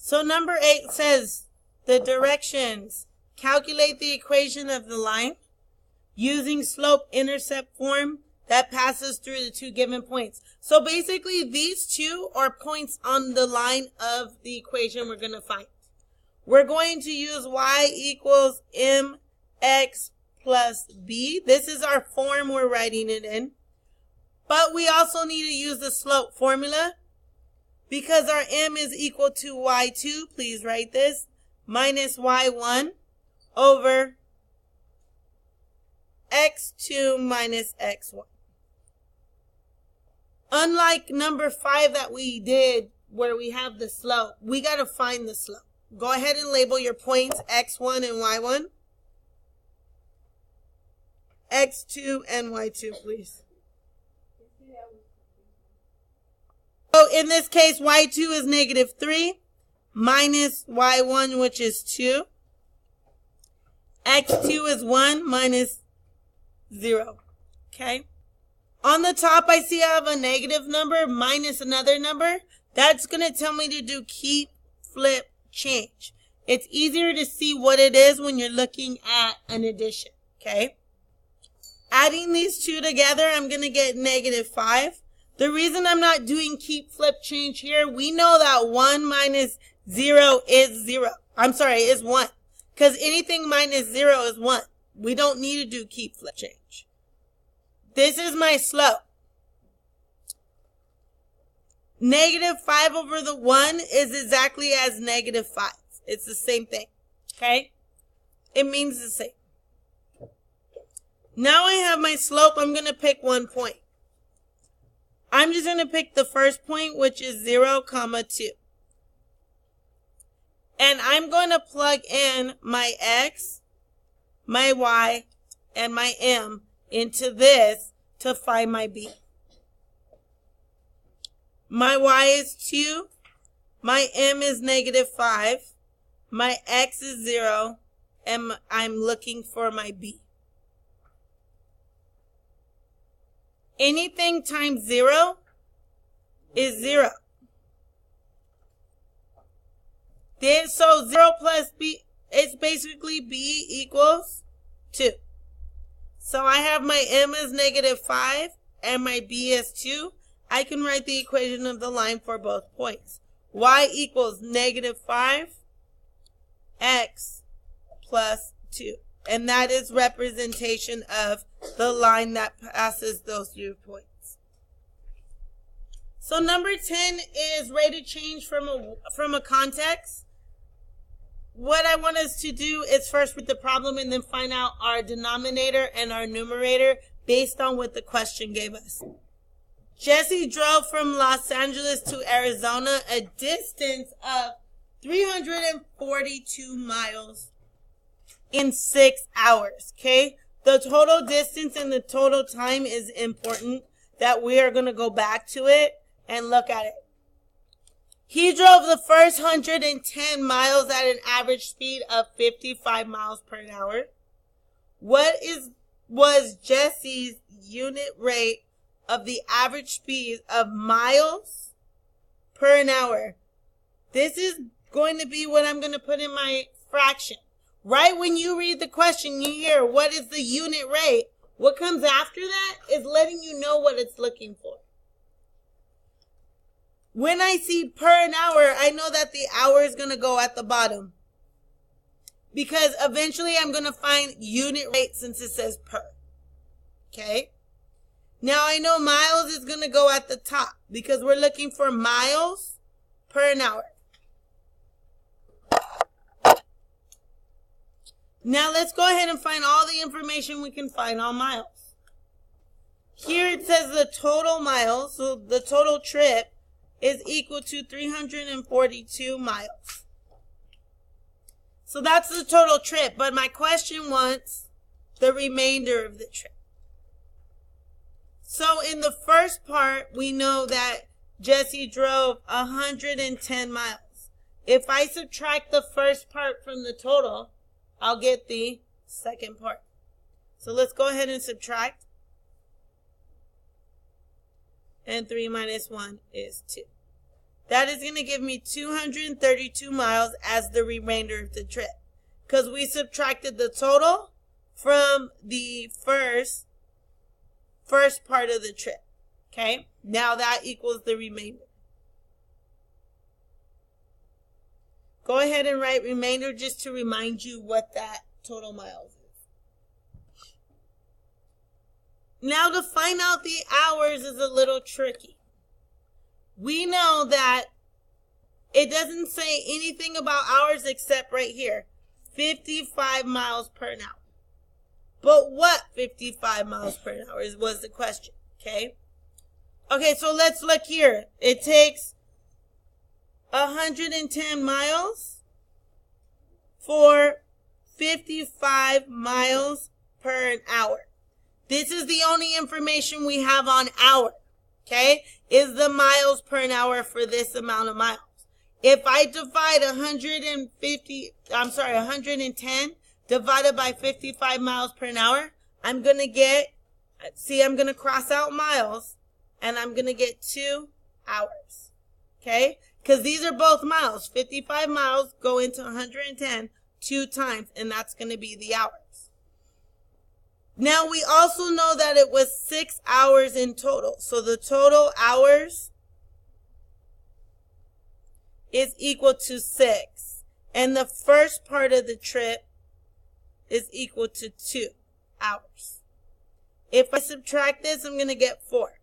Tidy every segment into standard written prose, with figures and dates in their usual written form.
So number 8 says the directions. Calculate the equation of the line using slope-intercept form that passes through the two given points. So basically these two are points on the line of the equation we're going to find. We're going to use y equals mx plus b. This is our form we're writing it in. But we also need to use the slope formula because our m is equal to y2. Please write this. Minus y1 over x2 minus x1. Unlike number 5 that we did where we have the slope, we got to find the slope. Go ahead and label your points x1 and y1. x2 and y2, please. So in this case, y2 is negative 3 minus y1, which is 2. x2 is 1 minus 0. Okay? On the top, I see I have a negative number minus another number. That's going to tell me to do keep, flip, change. It's easier to see what it is when you're looking at an addition. Okay? Adding these two together, I'm going to get negative 5. The reason I'm not doing keep, flip, change here, we know that 1 minus 0 is 0. I'm sorry, is 1. Because anything minus 0 is 1. We don't need to do keep, flip, change. This is my slope. Negative 5 over the 1 is exactly as negative 5. It's the same thing. Okay? It means the same. Now I have my slope. I'm going to pick one point. I'm just going to pick the first point, which is 0, 2. And I'm going to plug in my x, my y, and my m into this to find my b. My y is 2. My m is negative 5. My x is 0. And I'm looking for my b. Anything times 0 is 0. So 0 plus b is basically b equals 2. So I have my m as negative 5 and my b as 2. I can write the equation of the line for both points. Y equals negative 5 x plus 2. And that is representation of the line that passes those 2 points. So number 10 is rate of change from a context. What I want us to do is first read the problem and then find out our denominator and our numerator based on what the question gave us. Jesse drove from Los Angeles to Arizona, a distance of 342 miles in 6 hours, okay? The total distance and the total time is important that we are going to go back to it and look at it. He drove the first 110 miles at an average speed of 55 miles per hour. What was Jesse's unit rate of the average speed of miles per an hour? This is going to be what I'm going to put in my fraction. Right when you read the question, you hear what is the unit rate. What comes after that is letting you know what it's looking for. When I see per an hour, I know that the hour is going to go at the bottom. Because eventually I'm going to find unit rate since it says per. Okay? Now I know miles is going to go at the top because we're looking for miles per an hour. Now let's go ahead and find all the information we can find on miles. Here it says the total miles, so the total trip is equal to 342 miles. So that's the total trip, but my question wants the remainder of the trip. So in the first part, we know that Jesse drove 110 miles. If I subtract the first part from the total, I'll get the second part. So let's go ahead and subtract. And 3 minus 1 is 2. That is going to give me 232 miles as the remainder of the trip. Because we subtracted the total from the first part of the trip. Okay? Now that equals the remainder. Go ahead and write remainder just to remind you what that total miles is. Now to find out the hours is a little tricky. We know that it doesn't say anything about hours except right here, 55 miles per hour. But what 55 miles per hour was the question, okay? Okay, so let's look here. It takes 110 miles for 55 miles per hour. This is the only information we have on hour, okay? Is the miles per hour for this amount of miles. If I divide 110 divided by 55 miles per hour, I'm going to get, I'm going to cross out miles, and I'm going to get 2 hours, okay? Because these are both miles. 55 miles go into 110 2 times, and that's going to be the hours. Now, we also know that it was 6 hours in total. So the total hours is equal to 6. And the first part of the trip is equal to 2 hours. If I subtract this, I'm going to get 4.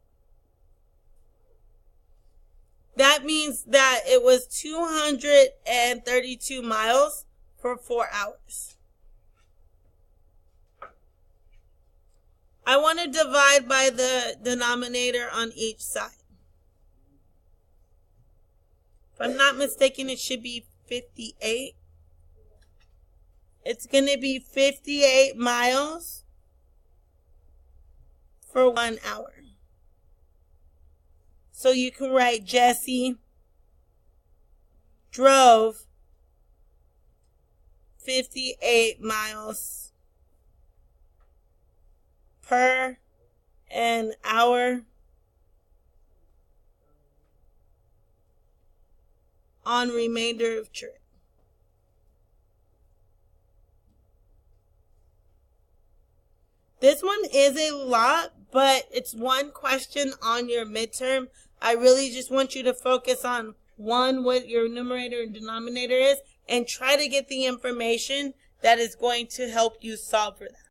That means that it was 232 miles for 4 hours. I want to divide by the denominator on each side. If I'm not mistaken, it should be 58. It's going to be 58 miles for 1 hour. So you can write Jesse drove 58 miles per an hour on remainder of trip. This one is a lot, but it's one question on your midterm. I really just want you to focus on one, what your numerator and denominator is, and try to get the information that is going to help you solve for that.